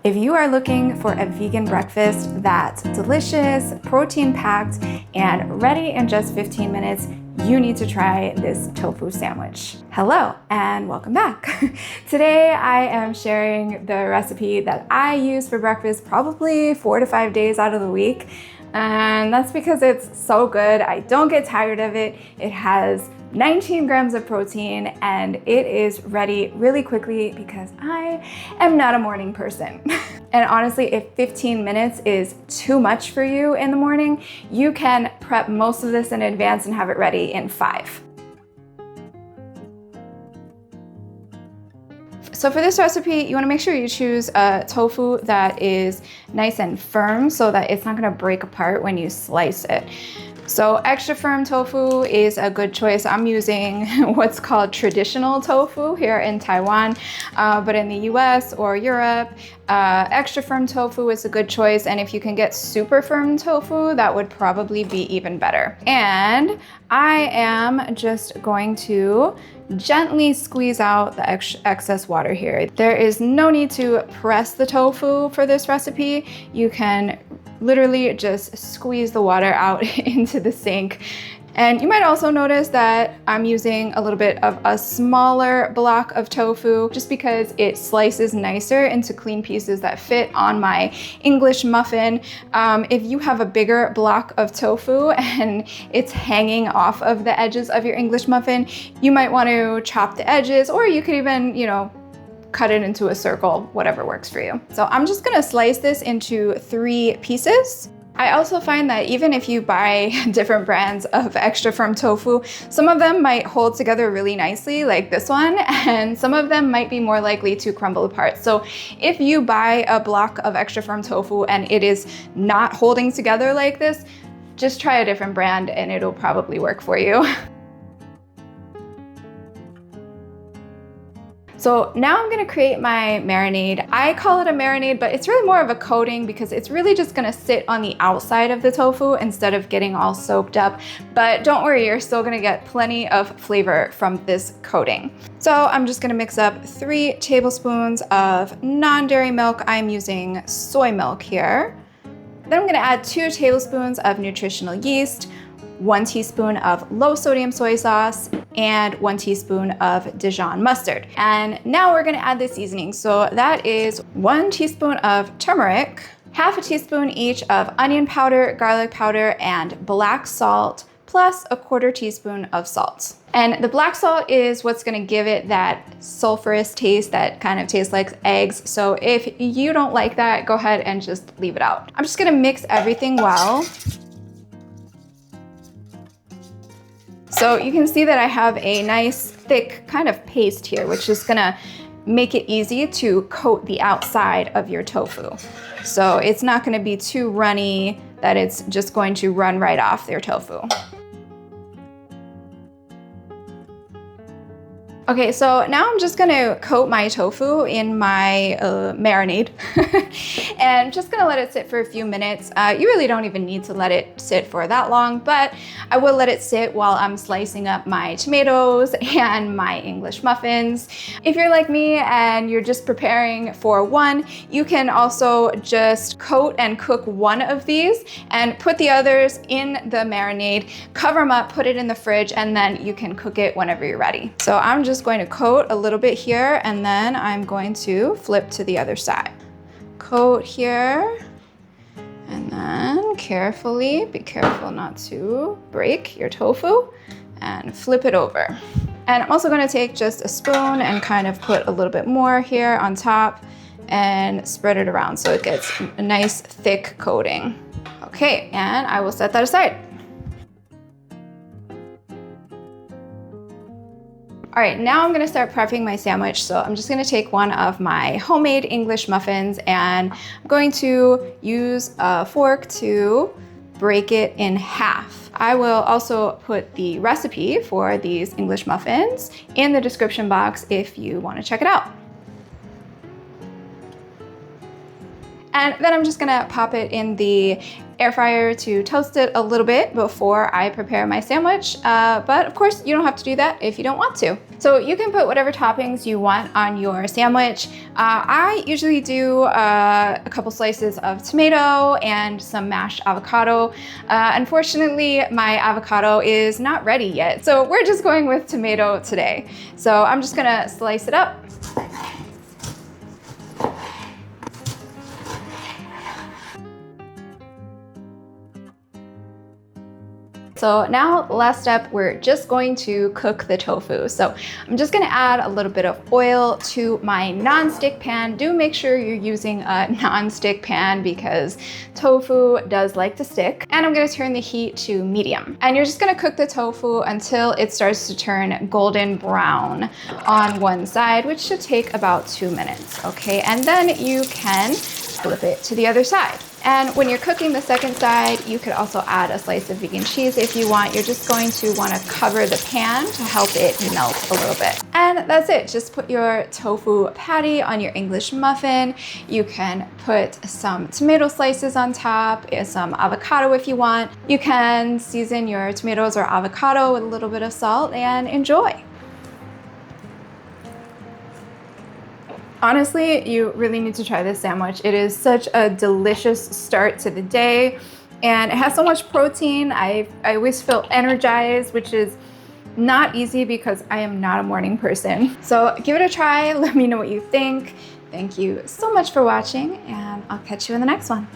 If you are looking for a vegan breakfast that's delicious, protein-packed, and ready in just 15 minutes, you need to try this tofu sandwich. Hello, and welcome back. Today, I am sharing the recipe that I use for breakfast probably 4 to 5 days out of the week. And that's because it's so good. I don't get tired of it. It has 19 grams of protein and it is ready really quickly because I am not a morning person. And honestly, if 15 minutes is too much for you in the morning, you can prep most of this in advance and have it ready in 5. So for this recipe, you want to make sure you choose a tofu that is nice and firm so that it's not going to break apart when you slice it. So extra firm tofu is a good choice. I'm using what's called traditional tofu here in Taiwan, but in the US or Europe, extra firm tofu is a good choice. And if you can get super firm tofu, that would probably be even better. And I am just going to gently squeeze out the excess water here. There is no need to press the tofu for this recipe. You can literally just squeeze the water out into the sink. And you might also notice that I'm using a little bit of a smaller block of tofu just because it slices nicer into clean pieces that fit on my English muffin. If you have a bigger block of tofu and it's hanging off of the edges of your English muffin, you might want to chop the edges, or you could even, cut it into a circle, whatever works for you. So I'm just gonna slice this into 3 pieces. I also find that even if you buy different brands of extra firm tofu, some of them might hold together really nicely, like this one, and some of them might be more likely to crumble apart. So if you buy a block of extra firm tofu and it is not holding together like this, just try a different brand and it'll probably work for you. So now I'm gonna create my marinade. I call it a marinade, but it's really more of a coating because it's really just gonna sit on the outside of the tofu instead of getting all soaked up. But don't worry, you're still gonna get plenty of flavor from this coating. So I'm just gonna mix up 3 tablespoons of non-dairy milk. I'm using soy milk here. Then I'm gonna add 2 tablespoons of nutritional yeast, 1 teaspoon of low sodium soy sauce, and 1 teaspoon of Dijon mustard. And now we're gonna add the seasoning. So that is 1 teaspoon of turmeric, half a teaspoon each of onion powder, garlic powder, and black salt, plus a 1/4 teaspoon of salt. And the black salt is what's gonna give it that sulfurous taste that kind of tastes like eggs. So if you don't like that, go ahead and just leave it out. I'm just gonna mix everything well. So you can see that I have a nice thick kind of paste here, which is gonna make it easy to coat the outside of your tofu. So it's not gonna be too runny that it's just going to run right off your tofu. Okay, so now I'm just gonna coat my tofu in my marinade and just gonna let it sit for a few minutes. You really don't even need to let it sit for that long, but I will let it sit while I'm slicing up my tomatoes and my English muffins. If you're like me and you're just preparing for one, you can also just coat and cook one of these and put the others in the marinade, cover them up, put it in the fridge, and then you can cook it whenever you're ready. So I'm just going to coat a little bit here and then I'm going to flip to the other side. Coat here and then carefully, be careful not to break your tofu, and flip it over. And I'm also going to take just a spoon and kind of put a little bit more here on top and spread it around so it gets a nice thick coating. Okay, and I will set that aside. All right, now I'm gonna start prepping my sandwich. So I'm just gonna take one of my homemade English muffins and I'm going to use a fork to break it in half. I will also put the recipe for these English muffins in the description box if you wanna check it out. And then I'm just gonna pop it in the air fryer to toast it a little bit before I prepare my sandwich. But of course, you don't have to do that if you don't want to. So you can put whatever toppings you want on your sandwich. I usually do a couple slices of tomato and some mashed avocado. Unfortunately, my avocado is not ready yet, so we're just going with tomato today. So I'm just gonna slice it up. So now, last step, we're just going to cook the tofu. So I'm just gonna add a little bit of oil to my non-stick pan. Do make sure you're using a non-stick pan because tofu does like to stick. And I'm gonna turn the heat to medium. And you're just gonna cook the tofu until it starts to turn golden brown on one side, which should take about 2 minutes, okay? And then you can flip it to the other side. And when you're cooking the second side, you could also add a slice of vegan cheese if you want. You're just going to want to cover the pan to help it melt a little bit. And that's it. Just put your tofu patty on your English muffin. You can put some tomato slices on top, some avocado if you want. You can season your tomatoes or avocado with a little bit of salt and enjoy. Honestly, you really need to try this sandwich. It is such a delicious start to the day, and it has so much protein. I always feel energized, which is not easy because I am not a morning person. So give it a try. Let me know what you think. Thank you so much for watching, and I'll catch you in the next one.